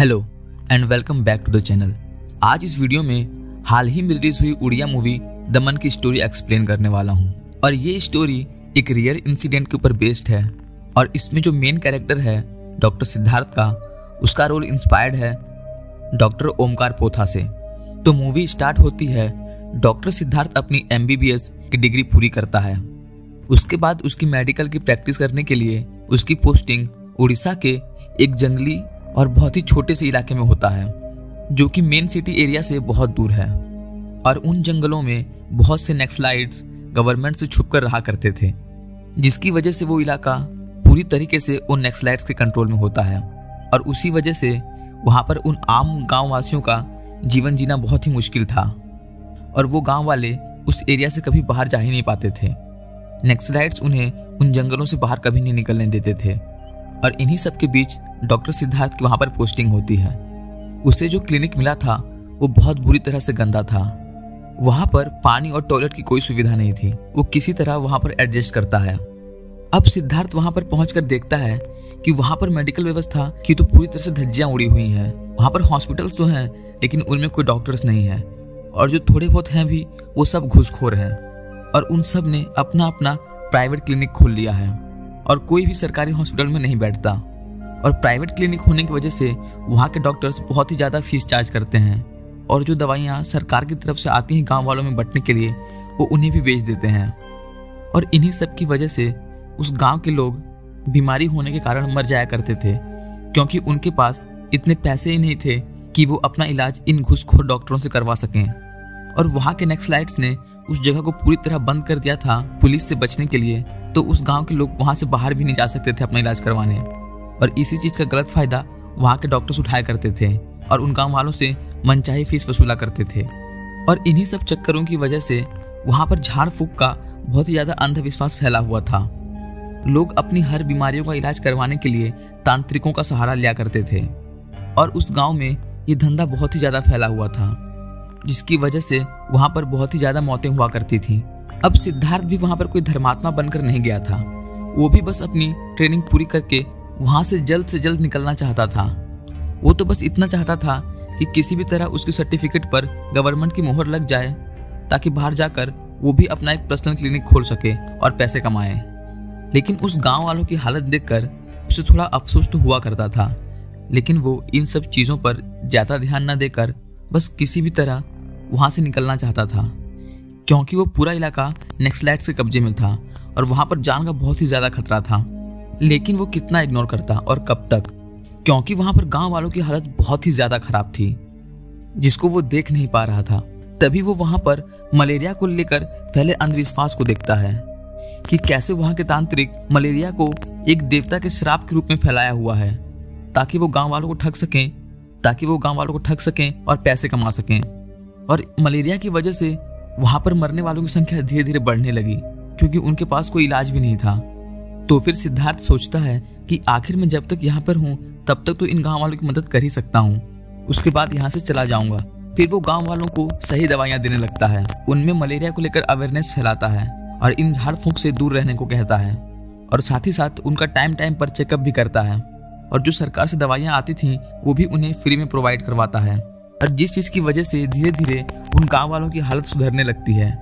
Hello and welcome back to the channel. आज इस video में हाल ही में रिलीज हुई उड़िया मूवी दमन की स्टोरी एक्सप्लेन करने वाला हूं। और ये स्टोरी एक रियल इंसिडेंट के ऊपर बेस्ड है और इसमें जो मेन कैरेक्टर है डॉक्टर सिद्धार्थ का, उसका रोल इंस्पायर्ड है डॉक्टर ओमकार पोथा से। तो मूवी स्टार्ट होती है, डॉक्टर सिद्धार्थ अपनी MBBS की डिग्री पूरी करता है। उसके बाद उसकी मेडिकल की प्रैक्टिस करने के लिए उसकी पोस्टिंग उड़ीसा के एक जंगली और बहुत ही छोटे से इलाके में होता है, जो कि मेन सिटी एरिया से बहुत दूर है। और उन जंगलों में बहुत से नक्सलाइट्स गवर्नमेंट से छुपकर रहा करते थे, जिसकी वजह से वो इलाका पूरी तरीके से उन नक्सलाइट्स के कंट्रोल में होता है। और उसी वजह से वहाँ पर उन आम गाँव वासियों का जीवन जीना बहुत ही मुश्किल था और वो गाँव वाले उस एरिया से कभी बाहर जा ही नहीं पाते थे। नक्सलाइट्स उन्हें उन जंगलों से बाहर कभी नहीं निकलने देते थे। और इन्हीं सब के बीच डॉक्टर सिद्धार्थ की वहाँ पर पोस्टिंग होती है। उसे जो क्लिनिक मिला था वो बहुत बुरी तरह से गंदा था। वहाँ पर पानी और टॉयलेट की कोई सुविधा नहीं थी। वो किसी तरह वहाँ पर एडजस्ट करता है। अब सिद्धार्थ वहाँ पर पहुंचकर देखता है कि वहाँ पर मेडिकल व्यवस्था की तो पूरी तरह से धज्जियां उड़ी हुई हैं। वहाँ पर हॉस्पिटल्स तो हैं, लेकिन उनमें कोई डॉक्टर्स नहीं है, और जो थोड़े बहुत हैं भी वो सब घूसखोर हैं। और उन सब ने अपना अपना प्राइवेट क्लिनिक खोल लिया है और कोई भी सरकारी हॉस्पिटल में नहीं बैठता। और प्राइवेट क्लिनिक होने की वजह से वहाँ के डॉक्टर्स बहुत ही ज़्यादा फीस चार्ज करते हैं, और जो दवाइयाँ सरकार की तरफ से आती हैं गांव वालों में बंटने के लिए, वो उन्हें भी बेच देते हैं। और इन्हीं सब की वजह से उस गांव के लोग बीमारी होने के कारण मर जाया करते थे, क्योंकि उनके पास इतने पैसे ही नहीं थे कि वो अपना इलाज इन घूसखोर डॉक्टरों से करवा सकें। और वहाँ के नक्सलाइट्स ने उस जगह को पूरी तरह बंद कर दिया था पुलिस से बचने के लिए, तो उस गांव के लोग वहाँ से बाहर भी नहीं जा सकते थे अपना इलाज करवाने। और इसी चीज़ का गलत फायदा वहाँ के डॉक्टर्स उठाया करते थे और उन गांव वालों से मनचाही फीस वसूला करते थे। और इन्हीं सब चक्करों की वजह से वहाँ पर झाड़ फूक का बहुत ही ज़्यादा अंधविश्वास फैला हुआ था। लोग अपनी हर बीमारियों का इलाज करवाने के लिए तांत्रिकों का सहारा लिया करते थे, और उस गाँव में ये धंधा बहुत ही ज़्यादा फैला हुआ था, जिसकी वजह से वहाँ पर बहुत ही ज़्यादा मौतें हुआ करती थी। अब सिद्धार्थ भी वहाँ पर कोई धर्मात्मा बनकर नहीं गया था। वो भी बस अपनी ट्रेनिंग पूरी करके वहाँ से जल्द निकलना चाहता था। वो तो बस इतना चाहता था कि किसी भी तरह उसके सर्टिफिकेट पर गवर्नमेंट की मोहर लग जाए, ताकि बाहर जाकर वो भी अपना एक पर्सनल क्लिनिक खोल सके और पैसे कमाए। लेकिन उस गाँव वालों की हालत देखकर उसे थोड़ा अफसोस तो हुआ करता था, लेकिन वो इन सब चीज़ों पर ज़्यादा ध्यान न देकर बस किसी भी तरह वहाँ से निकलना चाहता था, क्योंकि वो पूरा इलाका नक्सलाइट्स के कब्जे में था और वहाँ पर जान का बहुत ही ज़्यादा खतरा था। लेकिन वो कितना इग्नोर करता और कब तक, क्योंकि वहाँ पर गांव वालों की हालत बहुत ही ज़्यादा खराब थी, जिसको वो देख नहीं पा रहा था। तभी वो वहाँ पर मलेरिया को लेकर फैले अंधविश्वास को देखता है कि कैसे वहाँ के तांत्रिक मलेरिया को एक देवता के श्राप के रूप में फैलाया हुआ है, ताकि वो गाँव वालों को ठग सकें और पैसे कमा सकें। और मलेरिया की वजह से वहाँ पर मरने वालों की संख्या धीरे धीरे बढ़ने लगी, क्योंकि उनके पास कोई इलाज भी नहीं था। तो फिर सिद्धार्थ सोचता है कि आखिर मैं जब तक यहाँ पर हूँ तब तक तो इन गाँव वालों की मदद कर ही सकता हूँ, उसके बाद यहाँ से चला जाऊँगा। फिर वो गाँव वालों को सही दवाइयाँ देने लगता है, उनमें मलेरिया को लेकर अवेयरनेस फैलाता है और इन झाड़ फूंक से दूर रहने को कहता है। और साथ ही साथ उनका टाइम पर चेकअप भी करता है, और जो सरकार से दवाइयाँ आती थी वो भी उन्हें फ्री में प्रोवाइड करवाता है। और जिस चीज़ की वजह से धीरे धीरे उन गाँव वालों की हालत सुधरने लगती है।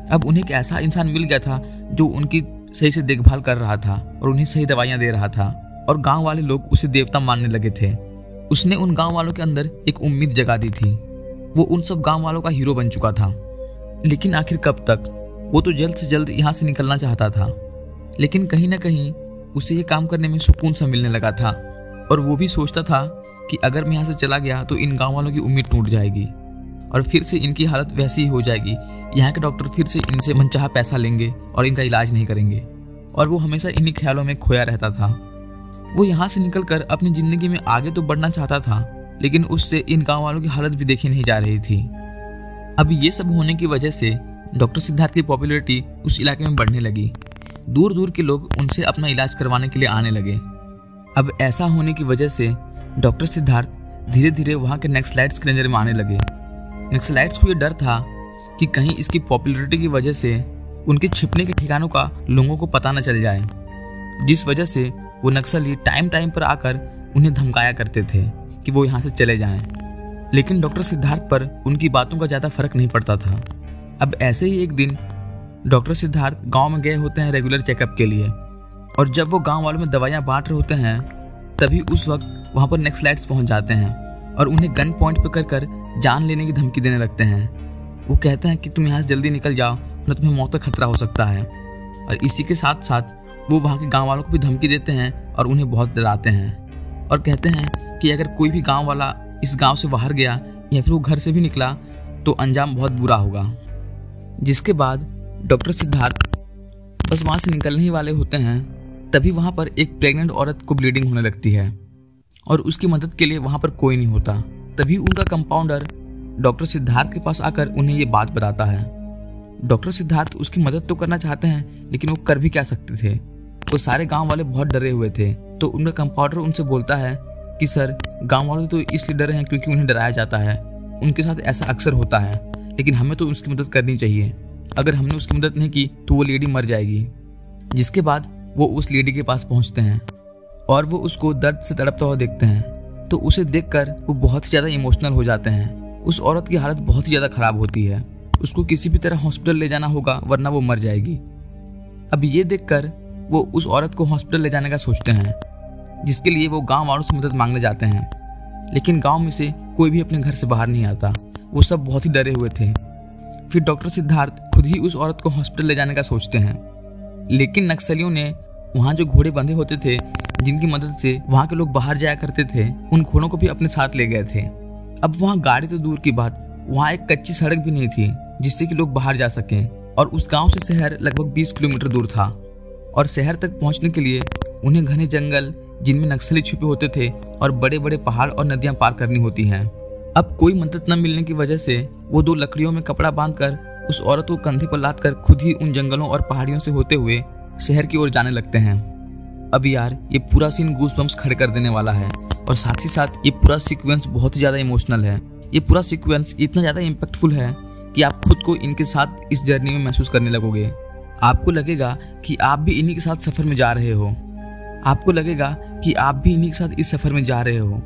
अब उन्हें एक ऐसा इंसान मिल गया था जो उनकी सही से देखभाल कर रहा था और उन्हें सही दवाइयाँ दे रहा था, और गांव वाले लोग उसे देवता मानने लगे थे। उसने उन गांव वालों के अंदर एक उम्मीद जगा दी थी। वो उन सब गांव वालों का हीरो बन चुका था। लेकिन आखिर कब तक? वो तो जल्द से जल्द यहाँ से निकलना चाहता था, लेकिन कहीं ना कहीं उसे ये काम करने में सुकून सा मिलने लगा था। और वो भी सोचता था कि अगर मैं यहाँ से चला गया तो इन गाँव वालों की उम्मीद टूट जाएगी और फिर से इनकी हालत वैसी ही हो जाएगी। यहाँ के डॉक्टर फिर से इनसे मनचाहा पैसा लेंगे और इनका इलाज नहीं करेंगे। और वो हमेशा इन्हीं ख्यालों में खोया रहता था। वो यहाँ से निकलकर अपनी ज़िंदगी में आगे तो बढ़ना चाहता था, लेकिन उससे इन गाँव वालों की हालत भी देखी नहीं जा रही थी। अब ये सब होने की वजह से डॉक्टर सिद्धार्थ की पॉपुलैरिटी उस इलाके में बढ़ने लगी। दूर दूर के लोग उनसे अपना इलाज करवाने के लिए आने लगे। अब ऐसा होने की वजह से डॉक्टर सिद्धार्थ धीरे धीरे वहाँ के नक्सलाइट्स के नज़र में आने लगे। नक्सलाइट्स को ये डर था कि कहीं इसकी पॉपुलैरिटी की वजह से उनके छिपने के ठिकानों का लोगों को पता न चल जाए, जिस वजह से वो नक्सली टाइम पर आकर उन्हें धमकाया करते थे कि वो यहाँ से चले जाएं। लेकिन डॉक्टर सिद्धार्थ पर उनकी बातों का ज़्यादा फर्क नहीं पड़ता था। अब ऐसे ही एक दिन डॉक्टर सिद्धार्थ गांव में गए होते हैं रेगुलर चेकअप के लिए, और जब वो गांव वालों में दवाइयाँ बांट रहे होते हैं तभी उस वक्त वहाँ पर नक्सलाइट्स पहुँच जाते हैं और उन्हें गन पॉइंट पर कर जान लेने की धमकी देने लगते हैं। वो कहते हैं कि तुम यहाँ से जल्दी निकल जाओ, न तुम्हें मौत का खतरा हो सकता है। और इसी के साथ साथ वो वहाँ के गांव वालों को भी धमकी देते हैं और उन्हें बहुत डराते हैं और कहते हैं कि अगर कोई भी गांव वाला इस गांव से बाहर गया या फिर वो घर से भी निकला तो अंजाम बहुत बुरा होगा। जिसके बाद डॉक्टर सिद्धार्थ बस वहाँ से निकलने ही वाले होते हैं तभी वहाँ पर एक प्रेग्नेंट औरत को ब्लीडिंग होने लगती है और उसकी मदद के लिए वहाँ पर कोई नहीं होता। तभी उनका कंपाउंडर डॉक्टर सिद्धार्थ के पास आकर उन्हें ये बात बताता है। डॉक्टर सिद्धार्थ उसकी मदद तो करना चाहते हैं लेकिन वो कर भी क्या सकते थे। वो सारे गांव वाले बहुत डरे हुए थे, तो उनका कंपाउंडर उनसे बोलता है कि सर, गांव वाले तो इसलिए डरे हैं क्योंकि उन्हें डराया जाता है, उनके साथ ऐसा अक्सर होता है, लेकिन हमें तो उसकी मदद करनी चाहिए। अगर हमने उसकी मदद नहीं की तो वो लेडी मर जाएगी। जिसके बाद वो उस लेडी के पास पहुंचते हैं और वो उसको दर्द से तड़पता हुआ देखते हैं, तो उसे देखकर वो बहुत ही ज़्यादा इमोशनल हो जाते हैं। उस औरत की हालत बहुत ही ज़्यादा खराब होती है, उसको किसी भी तरह हॉस्पिटल ले जाना होगा वरना वो मर जाएगी। अब ये देखकर वो उस औरत को हॉस्पिटल ले जाने का सोचते हैं, जिसके लिए वो गांव वालों से मदद मांगने जाते हैं। लेकिन गांव में से कोई भी अपने घर से बाहर नहीं आता, वो सब बहुत ही डरे हुए थे। फिर डॉक्टर सिद्धार्थ खुद ही उस औरत को हॉस्पिटल ले जाने का सोचते हैं, लेकिन नक्सलियों ने वहाँ जो घोड़े बंधे होते थे जिनकी मदद से वहाँ के लोग बाहर जाया करते थे, उन घोड़ों को भी अपने साथ ले गए थे। अब वहाँ गाड़ी तो दूर की बात, वहाँ एक कच्ची सड़क भी नहीं थी जिससे कि लोग बाहर जा सकें, और उस गांव से शहर लगभग 20 किलोमीटर दूर था। और शहर तक पहुंचने के लिए उन्हें घने जंगल जिनमें नक्सली छुपे होते थे और बड़े बड़े पहाड़ और नदियां पार करनी होती हैं। अब कोई मदद न मिलने की वजह से वो 2 लकड़ियों में कपड़ा बांधकर उस औरत को कंधे पर लाद कर खुद ही उन जंगलों और पहाड़ियों से होते हुए शहर की ओर जाने लगते हैं। अब यार, ये पूरा सीन गूज़बम्प्स खड़े कर देने वाला है, और साथ ही साथ ये पूरा सीक्वेंस बहुत ही ज़्यादा इमोशनल है। ये पूरा सीक्वेंस इतना ज़्यादा इम्पैक्टफुल है कि आप खुद को इनके साथ इस जर्नी में महसूस करने लगोगे। आपको लगेगा कि आप भी इन्हीं के साथ सफ़र में जा रहे हो। आपको लगेगा कि आप भी इन्हीं के साथ इस सफ़र में जा रहे हो।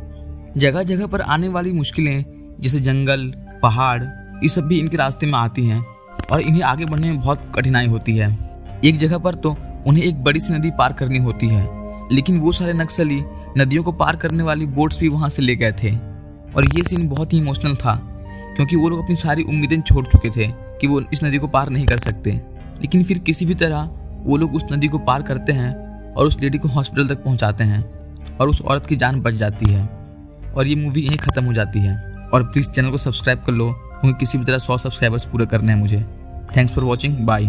जगह जगह पर आने वाली मुश्किलें जैसे जंगल, पहाड़, ये सब भी इनके रास्ते में आती हैं और इन्हें आगे बढ़ने में बहुत कठिनाई होती है। एक जगह पर तो उन्हें एक बड़ी सी नदी पार करनी होती है, लेकिन वो सारे नक्सली नदियों को पार करने वाली बोट्स भी वहाँ से ले गए थे। और ये सीन बहुत ही इमोशनल था क्योंकि वो लोग अपनी सारी उम्मीदें छोड़ चुके थे कि वो इस नदी को पार नहीं कर सकते, लेकिन फिर किसी भी तरह वो लोग उस नदी को पार करते हैं और उस लेडी को हॉस्पिटल तक पहुंचाते हैं और उस औरत की जान बच जाती है। और ये मूवी यहीं ख़त्म हो जाती है। और प्लीज़ चैनल को सब्सक्राइब कर लो क्योंकि किसी भी तरह 100 सब्सक्राइबर्स पूरे करने हैं मुझे। Thanks for watching, bye.